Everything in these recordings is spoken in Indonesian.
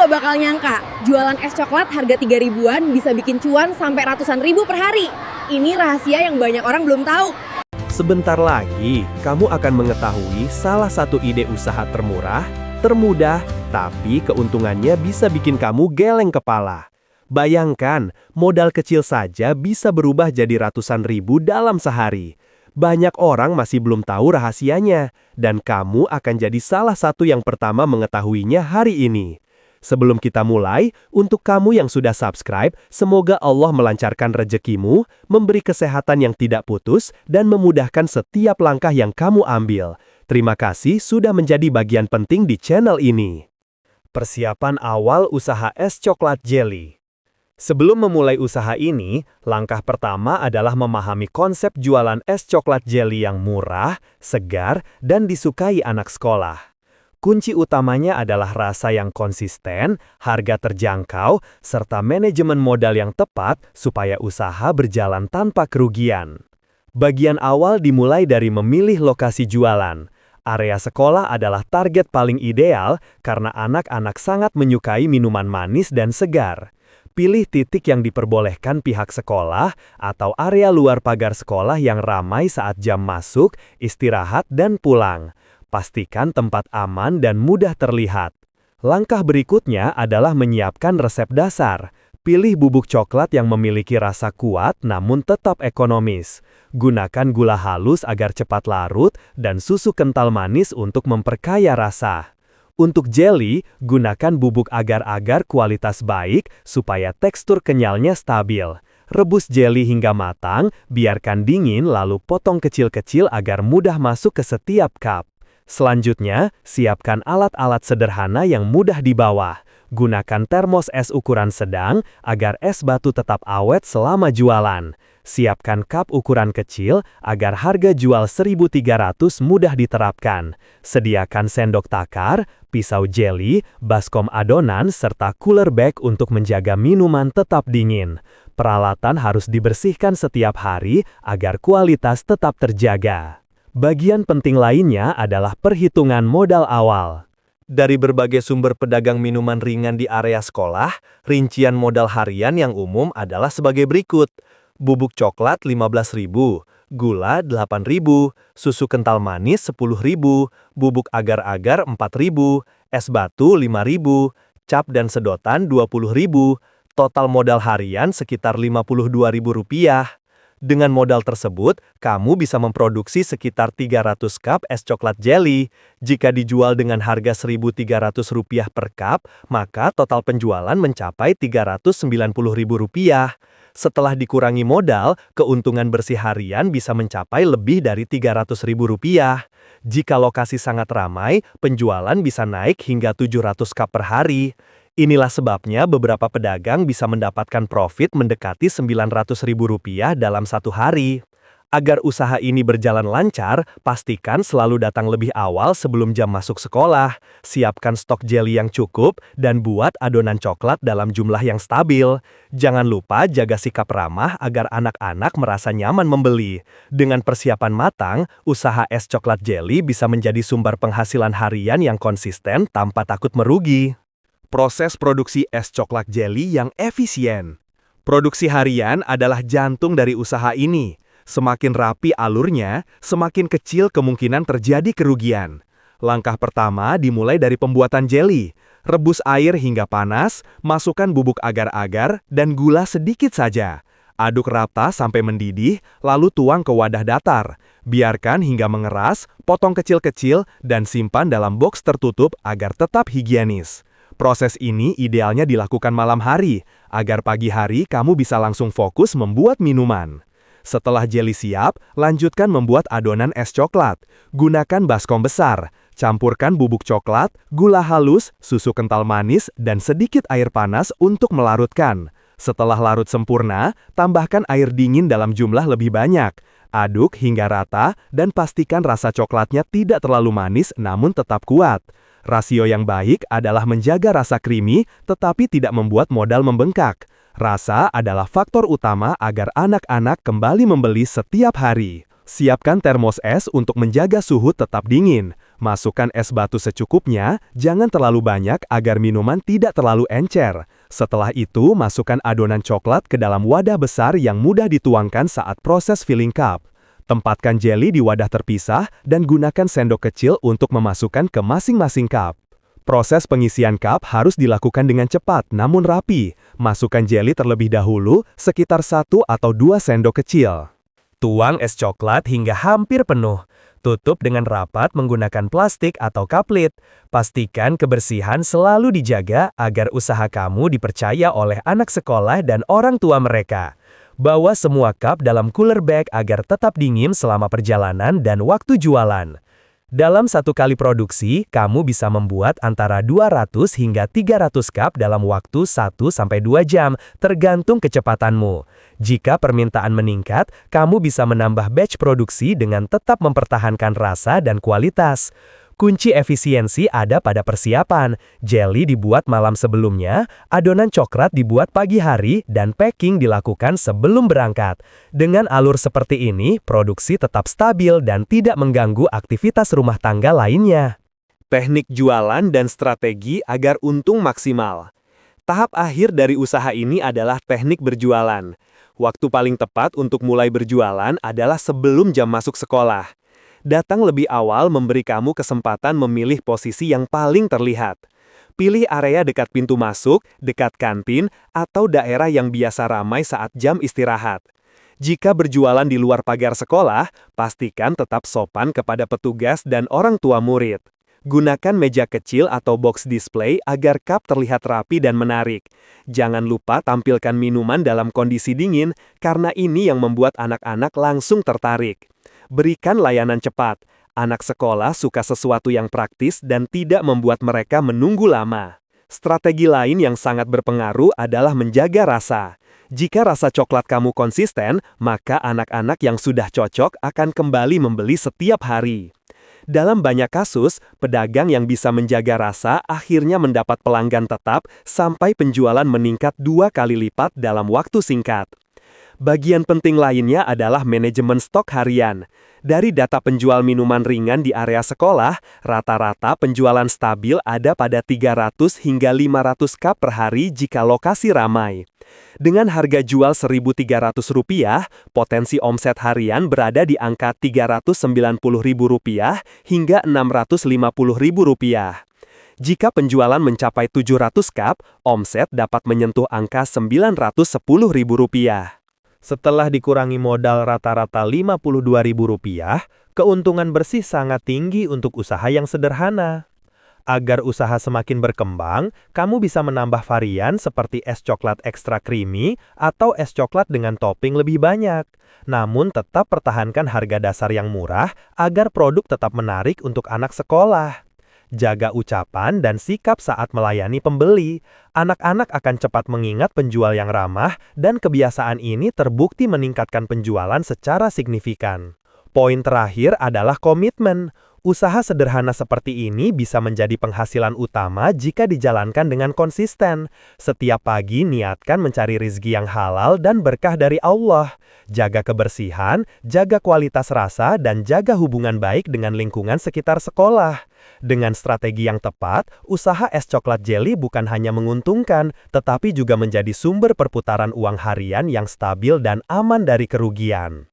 nggak bakal nyangka, jualan es coklat harga 3 ribuan bisa bikin cuan sampai ratusan ribu per hari. Ini rahasia yang banyak orang belum tahu. Sebentar lagi, kamu akan mengetahui salah satu ide usaha termurah, termudah, tapi keuntungannya bisa bikin kamu geleng kepala. Bayangkan, modal kecil saja bisa berubah jadi ratusan ribu dalam sehari. Banyak orang masih belum tahu rahasianya, dan kamu akan jadi salah satu yang pertama mengetahuinya hari ini. Sebelum kita mulai, untuk kamu yang sudah subscribe, semoga Allah melancarkan rezekimu, memberi kesehatan yang tidak putus, dan memudahkan setiap langkah yang kamu ambil. Terima kasih sudah menjadi bagian penting di channel ini. Persiapan awal usaha es coklat jelly. Sebelum memulai usaha ini, langkah pertama adalah memahami konsep jualan es coklat jelly yang murah, segar, dan disukai anak sekolah. Kunci utamanya adalah rasa yang konsisten, harga terjangkau, serta manajemen modal yang tepat supaya usaha berjalan tanpa kerugian. Bagian awal dimulai dari memilih lokasi jualan. Area sekolah adalah target paling ideal karena anak-anak sangat menyukai minuman manis dan segar. Pilih titik yang diperbolehkan pihak sekolah atau area luar pagar sekolah yang ramai saat jam masuk, istirahat, dan pulang. Pastikan tempat aman dan mudah terlihat. Langkah berikutnya adalah menyiapkan resep dasar. Pilih bubuk coklat yang memiliki rasa kuat namun tetap ekonomis. Gunakan gula halus agar cepat larut dan susu kental manis untuk memperkaya rasa. Untuk jelly, gunakan bubuk agar-agar kualitas baik supaya tekstur kenyalnya stabil. Rebus jelly hingga matang, biarkan dingin lalu potong kecil-kecil agar mudah masuk ke setiap cup. Selanjutnya, siapkan alat-alat sederhana yang mudah dibawa. Gunakan termos es ukuran sedang agar es batu tetap awet selama jualan. Siapkan cup ukuran kecil agar harga jual 1.300 mudah diterapkan. Sediakan sendok takar, pisau jelly, baskom adonan, serta cooler bag untuk menjaga minuman tetap dingin. Peralatan harus dibersihkan setiap hari agar kualitas tetap terjaga. Bagian penting lainnya adalah perhitungan modal awal. Dari berbagai sumber pedagang minuman ringan di area sekolah, rincian modal harian yang umum adalah sebagai berikut. Bubuk coklat 15.000, gula 8.000, susu kental manis 10.000, bubuk agar-agar 4.000, es batu 5.000, cap dan sedotan 20.000, total modal harian sekitar Rp52.000. Dengan modal tersebut, kamu bisa memproduksi sekitar 300 cup es coklat jelly. Jika dijual dengan harga Rp1.300 per cup, maka total penjualan mencapai Rp390.000. Setelah dikurangi modal, keuntungan bersih harian bisa mencapai lebih dari Rp300.000. Jika lokasi sangat ramai, penjualan bisa naik hingga 700 cup per hari. Inilah sebabnya beberapa pedagang bisa mendapatkan profit mendekati Rp900.000 dalam satu hari. Agar usaha ini berjalan lancar, pastikan selalu datang lebih awal sebelum jam masuk sekolah. Siapkan stok jelly yang cukup dan buat adonan coklat dalam jumlah yang stabil. Jangan lupa jaga sikap ramah agar anak-anak merasa nyaman membeli. Dengan persiapan matang, usaha es coklat jelly bisa menjadi sumber penghasilan harian yang konsisten tanpa takut merugi. Proses produksi es coklat jelly yang efisien. Produksi harian adalah jantung dari usaha ini. Semakin rapi alurnya, semakin kecil kemungkinan terjadi kerugian. Langkah pertama dimulai dari pembuatan jelly. Rebus air hingga panas, masukkan bubuk agar-agar dan gula sedikit saja. Aduk rata sampai mendidih, lalu tuang ke wadah datar. Biarkan hingga mengeras, potong kecil-kecil, dan simpan dalam box tertutup agar tetap higienis. Proses ini idealnya dilakukan malam hari, agar pagi hari kamu bisa langsung fokus membuat minuman. Setelah jelly siap, lanjutkan membuat adonan es coklat. Gunakan baskom besar. Campurkan bubuk coklat, gula halus, susu kental manis, dan sedikit air panas untuk melarutkan. Setelah larut sempurna, tambahkan air dingin dalam jumlah lebih banyak. Aduk hingga rata dan pastikan rasa coklatnya tidak terlalu manis namun tetap kuat. Rasio yang baik adalah menjaga rasa creamy tetapi tidak membuat modal membengkak. Rasa adalah faktor utama agar anak-anak kembali membeli setiap hari. Siapkan termos es untuk menjaga suhu tetap dingin. Masukkan es batu secukupnya, jangan terlalu banyak agar minuman tidak terlalu encer. Setelah itu, masukkan adonan coklat ke dalam wadah besar yang mudah dituangkan saat proses filling cup. Tempatkan jeli di wadah terpisah dan gunakan sendok kecil untuk memasukkan ke masing-masing cup. Proses pengisian cup harus dilakukan dengan cepat namun rapi. Masukkan jeli terlebih dahulu, sekitar 1 atau 2 sendok kecil. Tuang es coklat hingga hampir penuh. Tutup dengan rapat menggunakan plastik atau cup lid. Pastikan kebersihan selalu dijaga agar usaha kamu dipercaya oleh anak sekolah dan orang tua mereka. Bawa semua cup dalam cooler bag agar tetap dingin selama perjalanan dan waktu jualan. Dalam satu kali produksi, kamu bisa membuat antara 200 hingga 300 cup dalam waktu 1-2 jam, tergantung kecepatanmu. Jika permintaan meningkat, kamu bisa menambah batch produksi dengan tetap mempertahankan rasa dan kualitas. Kunci efisiensi ada pada persiapan. Jeli dibuat malam sebelumnya, adonan coklat dibuat pagi hari, dan packing dilakukan sebelum berangkat. Dengan alur seperti ini, produksi tetap stabil dan tidak mengganggu aktivitas rumah tangga lainnya. Teknik jualan dan strategi agar untung maksimal. Tahap akhir dari usaha ini adalah teknik berjualan. Waktu paling tepat untuk mulai berjualan adalah sebelum jam masuk sekolah. Datang lebih awal memberi kamu kesempatan memilih posisi yang paling terlihat. Pilih area dekat pintu masuk, dekat kantin, atau daerah yang biasa ramai saat jam istirahat. Jika berjualan di luar pagar sekolah, pastikan tetap sopan kepada petugas dan orang tua murid. Gunakan meja kecil atau box display agar cup terlihat rapi dan menarik. Jangan lupa tampilkan minuman dalam kondisi dingin, karena ini yang membuat anak-anak langsung tertarik. Berikan layanan cepat. Anak sekolah suka sesuatu yang praktis dan tidak membuat mereka menunggu lama. Strategi lain yang sangat berpengaruh adalah menjaga rasa. Jika rasa coklat kamu konsisten, maka anak-anak yang sudah cocok akan kembali membeli setiap hari. Dalam banyak kasus, pedagang yang bisa menjaga rasa akhirnya mendapat pelanggan tetap sampai penjualan meningkat 2 kali lipat dalam waktu singkat. Bagian penting lainnya adalah manajemen stok harian. Dari data penjual minuman ringan di area sekolah, rata-rata penjualan stabil ada pada 300 hingga 500 cup per hari jika lokasi ramai. Dengan harga jual Rp1.300, potensi omset harian berada di angka Rp390.000 hingga Rp650.000. Jika penjualan mencapai 700 cup, omset dapat menyentuh angka Rp910.000. Setelah dikurangi modal rata-rata Rp52.000, keuntungan bersih sangat tinggi untuk usaha yang sederhana. Agar usaha semakin berkembang, kamu bisa menambah varian seperti es coklat ekstra creamy atau es coklat dengan topping lebih banyak. Namun tetap pertahankan harga dasar yang murah agar produk tetap menarik untuk anak sekolah. Jaga ucapan dan sikap saat melayani pembeli. Anak-anak akan cepat mengingat penjual yang ramah dan kebiasaan ini terbukti meningkatkan penjualan secara signifikan. Poin terakhir adalah komitmen. Usaha sederhana seperti ini bisa menjadi penghasilan utama jika dijalankan dengan konsisten. Setiap pagi niatkan mencari rezeki yang halal dan berkah dari Allah. Jaga kebersihan, jaga kualitas rasa, dan jaga hubungan baik dengan lingkungan sekitar sekolah. Dengan strategi yang tepat, usaha es coklat jeli bukan hanya menguntungkan, tetapi juga menjadi sumber perputaran uang harian yang stabil dan aman dari kerugian.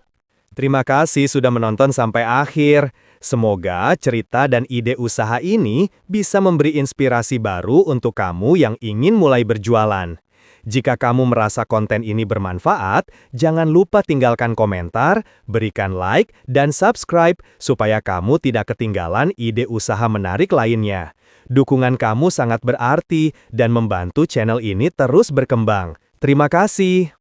Terima kasih sudah menonton sampai akhir. Semoga cerita dan ide usaha ini bisa memberi inspirasi baru untuk kamu yang ingin mulai berjualan. Jika kamu merasa konten ini bermanfaat, jangan lupa tinggalkan komentar, berikan like, dan subscribe supaya kamu tidak ketinggalan ide usaha menarik lainnya. Dukungan kamu sangat berarti dan membantu channel ini terus berkembang. Terima kasih.